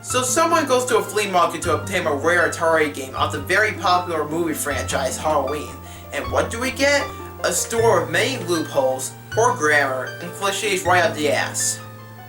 So someone goes to a flea market to obtain a rare Atari game of the very popular movie franchise Halloween. And what do we get? A store with many loopholes, poor grammar, and cliches right up the ass.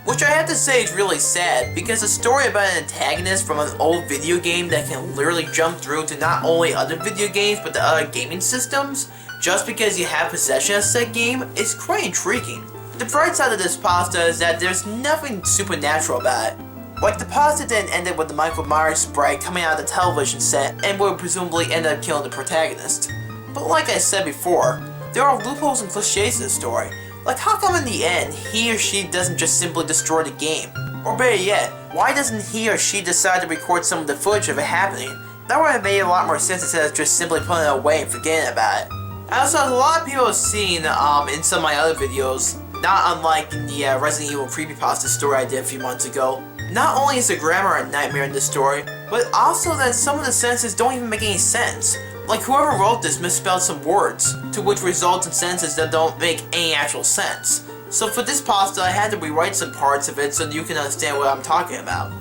Which I have to say is really sad, because a story about an antagonist from an old video game that can literally jump through to not only other video games but to other gaming systems, just because you have possession of said game, is quite intriguing. The bright side of this pasta is that there's nothing supernatural about it. Like, the pasta didn't end it with the Michael Myers sprite coming out of the television set and would presumably end up killing the protagonist. But like I said before, there are loopholes and cliches in the story. Like, how come in the end, he or she doesn't just simply destroy the game? Or better yet, why doesn't he or she decide to record some of the footage of it happening? That would have made a lot more sense instead of just simply putting it away and forgetting about it. Also, as a lot of people have seen in some of my other videos, not unlike in the Resident Evil creepypasta story I did a few months ago, not only is the grammar a nightmare in this story, but also that some of the sentences don't even make any sense. Like, whoever wrote this misspelled some words, to which results in sentences that don't make any actual sense. So for this pasta, I had to rewrite some parts of it so that you can understand what I'm talking about.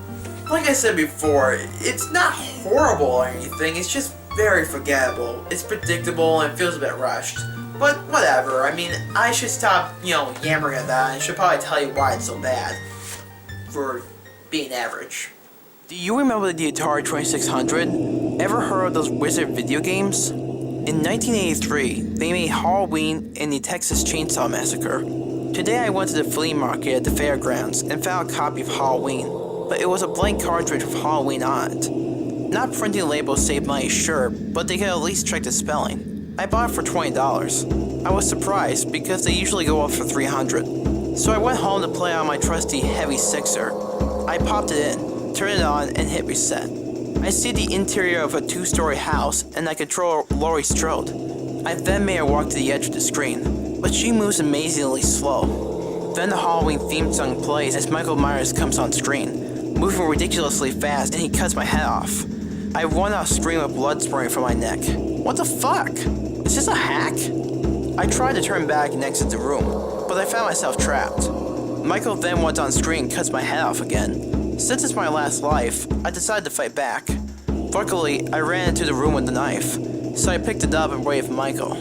Like I said before, it's not horrible or anything, it's just very forgettable. It's predictable and feels a bit rushed. But whatever, I mean, I should stop, yammering about it and should probably tell you why it's so bad. For being average. Do you remember the Atari 2600? Ever heard of those Wizard video games? In 1983, they made Halloween and the Texas Chainsaw Massacre. Today I went to the flea market at the fairgrounds and found a copy of Halloween, but it was a blank cartridge with Halloween on it. Not printing labels saved money, sure, but they could at least check the spelling. I bought it for $20. I was surprised because they usually go up for $300. So I went home to play on my trusty Heavy Sixer. I popped it in, turned it on, and hit reset. I see the interior of a 2-story house, and I control Laurie Strode. I then made her walk to the edge of the screen, but she moves amazingly slow. Then the Halloween theme song plays as Michael Myers comes on screen, moving ridiculously fast, and he cuts my head off. I run off screen with blood spraying from my neck. What the fuck? Is this a hack? I tried to turn back and exit the room, but I found myself trapped. Michael then went on screen and cuts my head off again. Since it's my last life, I decided to fight back. Luckily, I ran into the room with the knife, so I picked it up and waved Michael.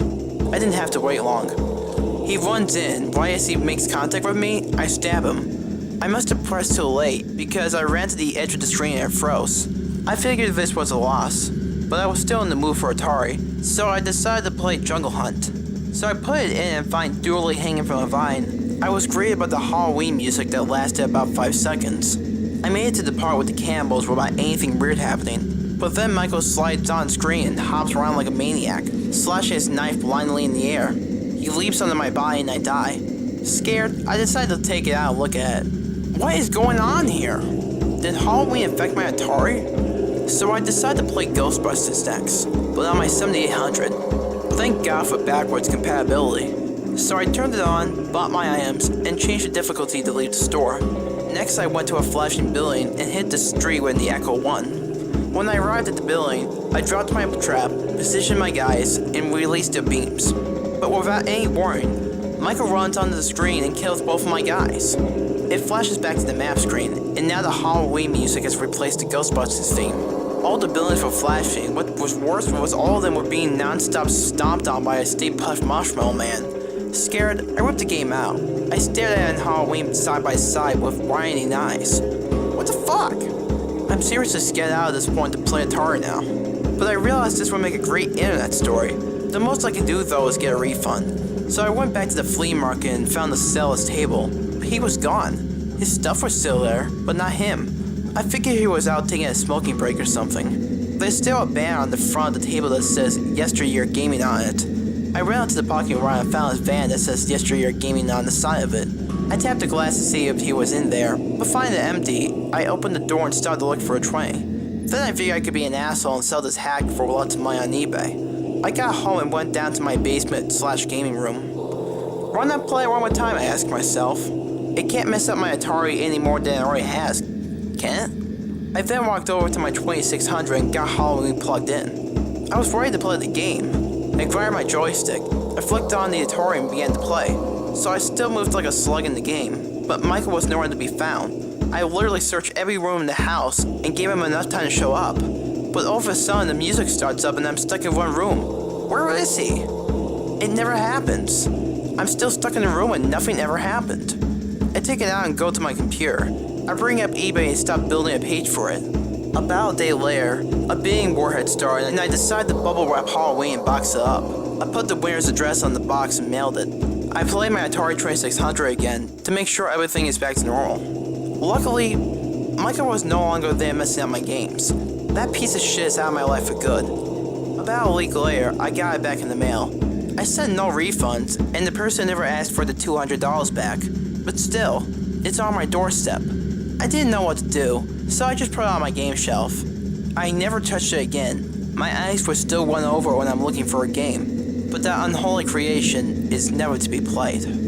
I didn't have to wait long. He runs in, right as he makes contact with me, I stab him. I must have pressed too late, because I ran to the edge of the screen and it froze. I figured this was a loss, but I was still in the mood for Atari, so I decided to play Jungle Hunt. So I put it in and find Dooley hanging from a vine. I was greeted by the Halloween music that lasted about 5 seconds. I made it to the part with the cannibals without anything weird happening, but then Michael slides on screen and hops around like a maniac, slashing his knife blindly in the air. He leaps onto my body and I die. Scared, I decided to take it out and look at it. What is going on here? Did Halloween affect my Atari? So I decided to play Ghostbusters next, but on my 7800. Thank God for backwards compatibility. So I turned it on, bought my items, and changed the difficulty to leave the store. Next I went to a flashing building and hit the street when the Echo won. When I arrived at the building, I dropped my trap, positioned my guys, and released their beams. But without any warning, Michael runs onto the screen and kills both of my guys. It flashes back to the map screen, and now the Halloween music has replaced the Ghostbusters theme. All the buildings were flashing. What was worse was all of them were being non-stop stomped on by a Stay Puft Marshmallow Man. Scared, I ripped the game out. I stared at it in Halloween side by side with widening eyes. What the fuck? I'm seriously scared out at this point to play Atari now. But I realized this would make a great internet story. The most I could do though is get a refund. So I went back to the flea market and found the seller's table. But he was gone. His stuff was still there, but not him. I figured he was out taking a smoking break or something. There's still a banner on the front of the table that says Yesteryear Gaming on it. I ran out to the parking lot and found his van that says Yesteryear Gaming on the side of it. I tapped the glass to see if he was in there, but finding it empty, I opened the door and started to look for a tray. Then I figured I could be an asshole and sell this hack for lots of money on eBay. I got home and went down to my basement/gaming room. Run that play one more time, I asked myself. It can't mess up my Atari any more than it already has, can it? I then walked over to my 2600 and got Halloween plugged in. I was ready to play the game. I grabbed my joystick. I flicked on the Atari and began to play. So I still moved like a slug in the game, but Michael was nowhere to be found. I literally searched every room in the house and gave him enough time to show up. But all of a sudden, the music starts up and I'm stuck in one room. Where is he? It never happens. I'm still stuck in the room and nothing ever happened. I take it out and go to my computer. I bring up eBay and stop building a page for it. About a day later, a bidding war had started and I decided to bubble wrap Halloween and box it up. I put the winner's address on the box and mailed it. I played my Atari 2600 again to make sure everything is back to normal. Luckily, Michael was no longer there messing up my games. That piece of shit is out of my life for good. About a week later, I got it back in the mail. I sent no refunds, and the person never asked for the $200 back. But still, it's on my doorstep. I didn't know what to do, so I just put it on my game shelf. I never touched it again. My eyes were still won over when I'm looking for a game, but that unholy creation is never to be played.